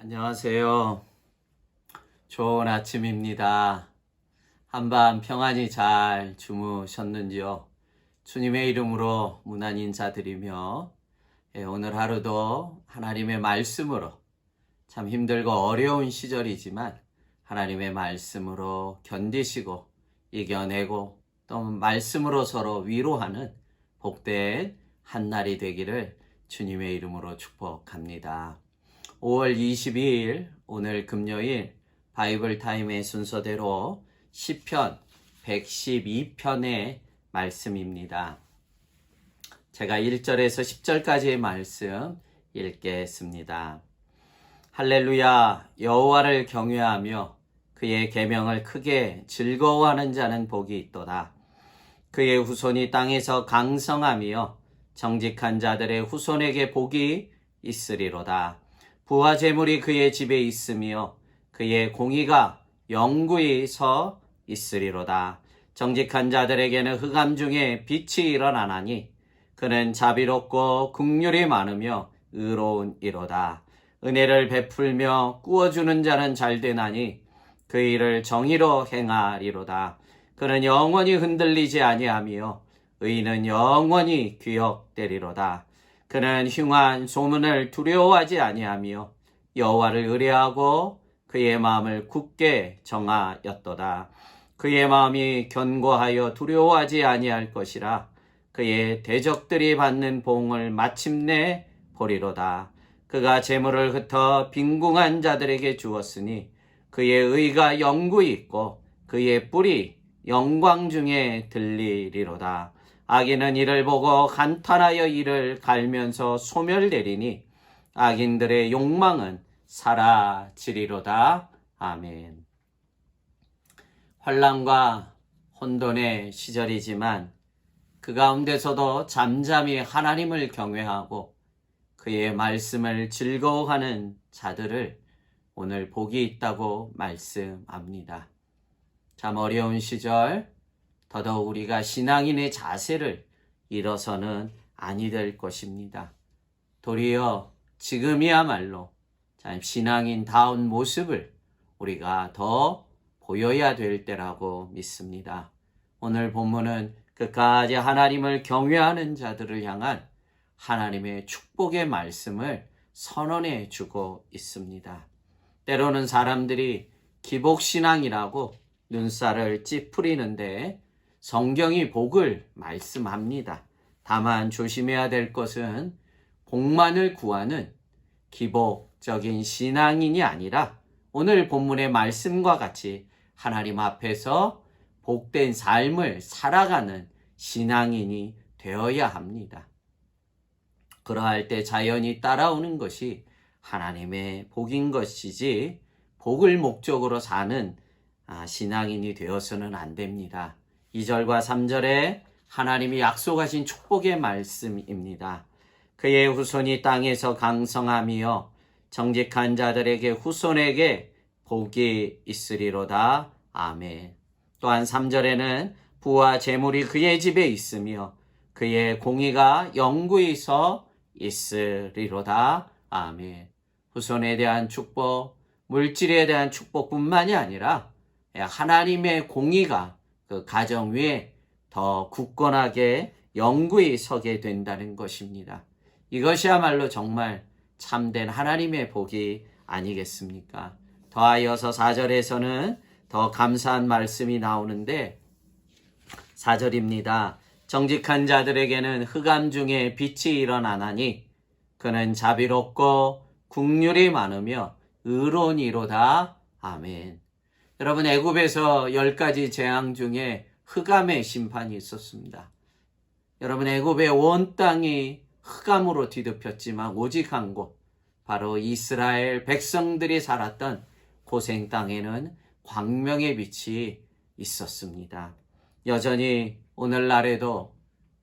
안녕하세요. 좋은 아침입니다. 한밤 평안히 잘 주무셨는지요? 주님의 이름으로 문안 인사드리며 오늘 하루도 하나님의 말씀으로 참 힘들고 어려운 시절이지만 하나님의 말씀으로 견디시고 이겨내고 또 말씀으로 서로 위로하는 복된 한날이 되기를 주님의 이름으로 축복합니다. 5월 22일 오늘 금요일 바이블 타임의 순서대로 시편 112편의 말씀입니다. 제가 1절에서 10절까지의 말씀 읽겠습니다. 할렐루야, 여호와를 경외하며 그의 계명을 크게 즐거워하는 자는 복이 있도다. 그의 후손이 땅에서 강성하며 정직한 자들의 후손에게 복이 있으리로다. 부와 재물이 그의 집에 있으며 그의 공의가 영구히 서 있으리로다. 정직한 자들에게는 흑암 중에 빛이 일어나나니 그는 자비롭고 긍휼이 많으며 의로운 이로다. 은혜를 베풀며 꾸어주는 자는 잘되나니 그 일을 정의로 행하리로다. 그는 영원히 흔들리지 아니하며 의인은 영원히 귀역되리로다. 그는 흉한 소문을 두려워하지 아니하며 여호와를 의뢰하고 그의 마음을 굳게 정하였도다. 그의 마음이 견고하여 두려워하지 아니할 것이라. 그의 대적들이 받는 보응을 마침내 보리로다. 그가 재물을 흩어 빈궁한 자들에게 주었으니 그의 의가 영구히 있고 그의 뿔이 영광 중에 들리리로다. 악인은 이를 보고 간탄하여 이를 갈면서 소멸되리니 악인들의 욕망은 사라지리로다. 아멘. 환난과 혼돈의 시절이지만 그 가운데서도 잠잠히 하나님을 경외하고 그의 말씀을 즐거워하는 자들을 오늘 복이 있다고 말씀합니다. 참 어려운 시절 더더욱 우리가 신앙인의 자세를 잃어서는 아니 될 것입니다. 도리어 지금이야말로 참 신앙인다운 모습을 우리가 더 보여야 될 때라고 믿습니다. 오늘 본문은 끝까지 하나님을 경외하는 자들을 향한 하나님의 축복의 말씀을 선언해 주고 있습니다. 때로는 사람들이 기복신앙이라고 눈살을 찌푸리는데 성경이 복을 말씀합니다. 다만 조심해야 될 것은 복만을 구하는 기복적인 신앙인이 아니라 오늘 본문의 말씀과 같이 하나님 앞에서 복된 삶을 살아가는 신앙인이 되어야 합니다. 그러할 때 자연히 따라오는 것이 하나님의 복인 것이지 복을 목적으로 사는 신앙인이 되어서는 안 됩니다. 2절과 3절에 하나님이 약속하신 축복의 말씀입니다. 그의 후손이 땅에서 강성하며 정직한 자들에게 후손에게 복이 있으리로다. 아멘. 또한 3절에는 부와 재물이 그의 집에 있으며 그의 공의가 영구히 서 있으리로다. 아멘. 후손에 대한 축복, 물질에 대한 축복뿐만이 아니라 하나님의 공의가 그 가정 위에 더 굳건하게 영구히 서게 된다는 것입니다. 이것이야말로 정말 참된 하나님의 복이 아니겠습니까? 더하여서 4절에서는 더 감사한 말씀이 나오는데 4절입니다. 정직한 자들에게는 흑암 중에 빛이 일어나나니 그는 자비롭고 긍휼이 많으며 의로운 이로다. 아멘. 여러분, 애굽에서 10가지 재앙 중에 흑암의 심판이 있었습니다. 여러분, 애굽의 온 땅이 흑암으로 뒤덮였지만 오직 한 곳, 바로 이스라엘 백성들이 살았던 고생 땅에는 광명의 빛이 있었습니다. 여전히 오늘날에도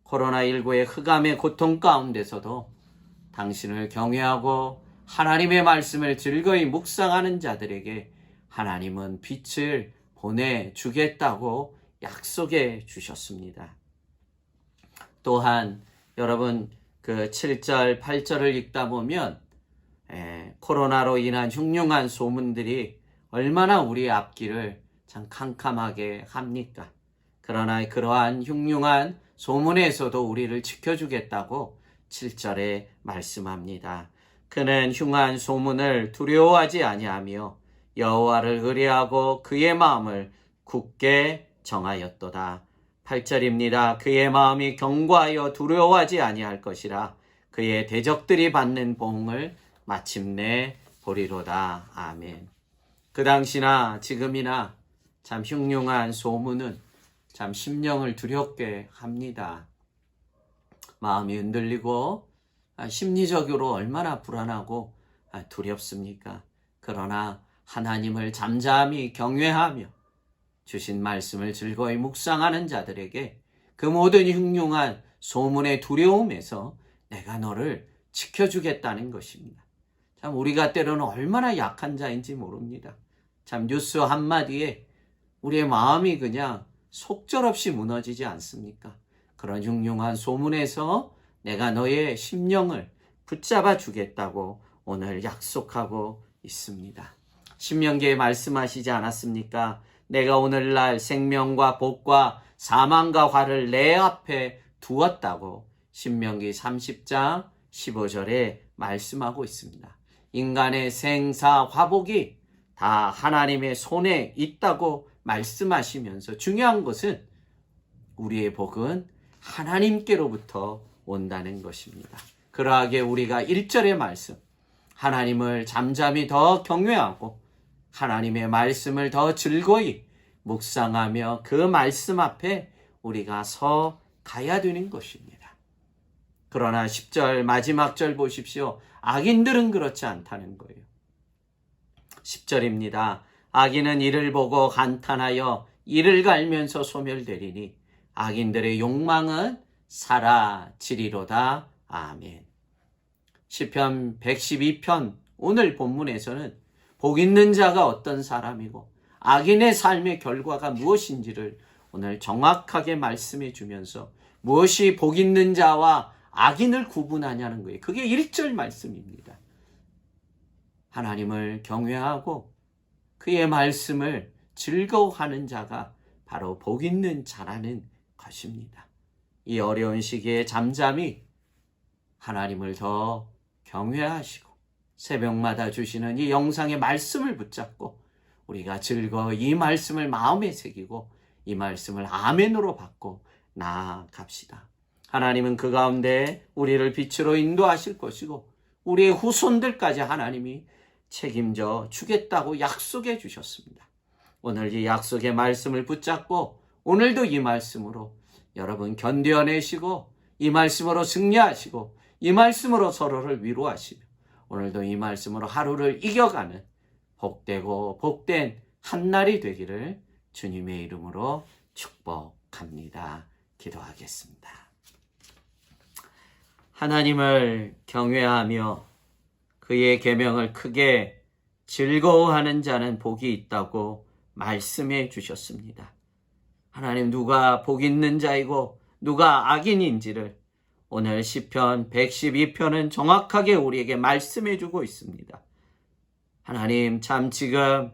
코로나19의 흑암의 고통 가운데서도 당신을 경외하고 하나님의 말씀을 즐거이 묵상하는 자들에게 하나님은 빛을 보내주겠다고 약속해 주셨습니다. 또한 여러분 그 7절, 8절을 읽다 보면 코로나로 인한 흉흉한 소문들이 얼마나 우리의 앞길을 참 캄캄하게 합니까? 그러나 그러한 흉흉한 소문에서도 우리를 지켜주겠다고 7절에 말씀합니다. 그는 흉한 소문을 두려워하지 아니하며 여호와를 의뢰하고 그의 마음을 굳게 정하였도다. 8절입니다. 그의 마음이 견고하여 두려워하지 아니할 것이라 그의 대적들이 받는 보응을 마침내 보리로다. 아멘. 그 당시나 지금이나 참 흉흉한 소문은 참 심령을 두렵게 합니다. 마음이 흔들리고 심리적으로 얼마나 불안하고 두렵습니까? 그러나 하나님을 잠잠히 경외하며 주신 말씀을 즐거이 묵상하는 자들에게 그 모든 흉흉한 소문의 두려움에서 내가 너를 지켜주겠다는 것입니다. 참 우리가 때로는 얼마나 약한 자인지 모릅니다. 참 뉴스 한마디에 우리의 마음이 그냥 속절없이 무너지지 않습니까? 그런 흉흉한 소문에서 내가 너의 심령을 붙잡아 주겠다고 오늘 약속하고 있습니다. 신명기에 말씀하시지 않았습니까? 내가 오늘날 생명과 복과 사망과 화를 내 앞에 두었다고 신명기 30장 15절에 말씀하고 있습니다. 인간의 생사 화복이 다 하나님의 손에 있다고 말씀하시면서 중요한 것은 우리의 복은 하나님께로부터 온다는 것입니다. 그러하게 우리가 1절의 말씀, 하나님을 잠잠히 더 경외하고 하나님의 말씀을 더 즐거이 묵상하며 그 말씀 앞에 우리가 서 가야 되는 것입니다. 그러나 10절 마지막 절 보십시오. 악인들은 그렇지 않다는 거예요. 10절입니다. 악인은 이를 보고 간탄하여 이를 갈면서 소멸되리니 악인들의 욕망은 사라지리로다. 아멘. 시편 112편 오늘 본문에서는 복 있는 자가 어떤 사람이고 악인의 삶의 결과가 무엇인지를 오늘 정확하게 말씀해 주면서 무엇이 복 있는 자와 악인을 구분하냐는 거예요. 그게 1절 말씀입니다. 하나님을 경외하고 그의 말씀을 즐거워하는 자가 바로 복 있는 자라는 것입니다. 이 어려운 시기에 잠잠히 하나님을 더 경외하시고 새벽마다 주시는 이 영상의 말씀을 붙잡고 우리가 즐거이 이 말씀을 마음에 새기고 이 말씀을 아멘으로 받고 나아갑시다. 하나님은 그 가운데 우리를 빛으로 인도하실 것이고 우리의 후손들까지 하나님이 책임져 주겠다고 약속해 주셨습니다. 오늘 이 약속의 말씀을 붙잡고 오늘도 이 말씀으로 여러분 견뎌내시고 이 말씀으로 승리하시고 이 말씀으로 서로를 위로하시며 오늘도 이 말씀으로 하루를 이겨가는 복되고 복된 한날이 되기를 주님의 이름으로 축복합니다. 기도하겠습니다. 하나님을 경외하며 그의 계명을 크게 즐거워하는 자는 복이 있다고 말씀해 주셨습니다. 하나님 누가 복 있는 자이고 누가 악인인지를 오늘 시편 112편은 정확하게 우리에게 말씀해 주고 있습니다. 하나님 참 지금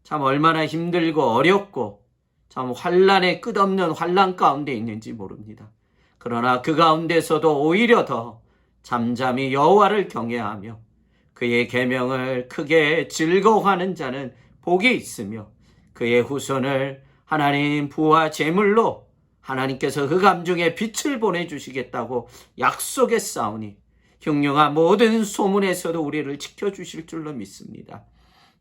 참 얼마나 힘들고 어렵고 참 환난의 끝없는 환난 가운데 있는지 모릅니다. 그러나 그 가운데서도 오히려 더 잠잠히 여호와를 경외하며 그의 계명을 크게 즐거워하는 자는 복이 있으며 그의 후손을 하나님 부와 재물로 하나님께서 흑암 중에 빛을 보내주시겠다고 약속했사오니 흉흉한 모든 소문에서도 우리를 지켜주실 줄로 믿습니다.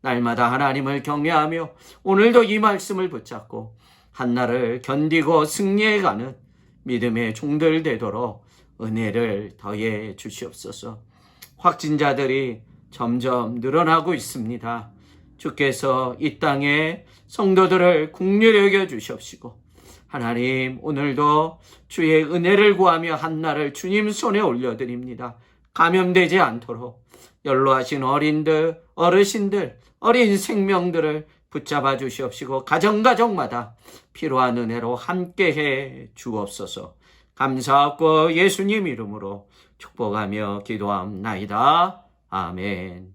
날마다 하나님을 경외하며 오늘도 이 말씀을 붙잡고 한날을 견디고 승리해가는 믿음의 종들 되도록 은혜를 더해 주시옵소서. 확진자들이 점점 늘어나고 있습니다. 주께서 이 땅에 성도들을 긍휼히 여겨 주시옵시고 하나님 오늘도 주의 은혜를 구하며 한날을 주님 손에 올려드립니다. 감염되지 않도록 연로하신 어린들, 어르신들, 어린 생명들을 붙잡아 주시옵시고 가정가정마다 필요한 은혜로 함께해 주옵소서. 감사하고 예수님 이름으로 축복하며 기도합나이다. 아멘.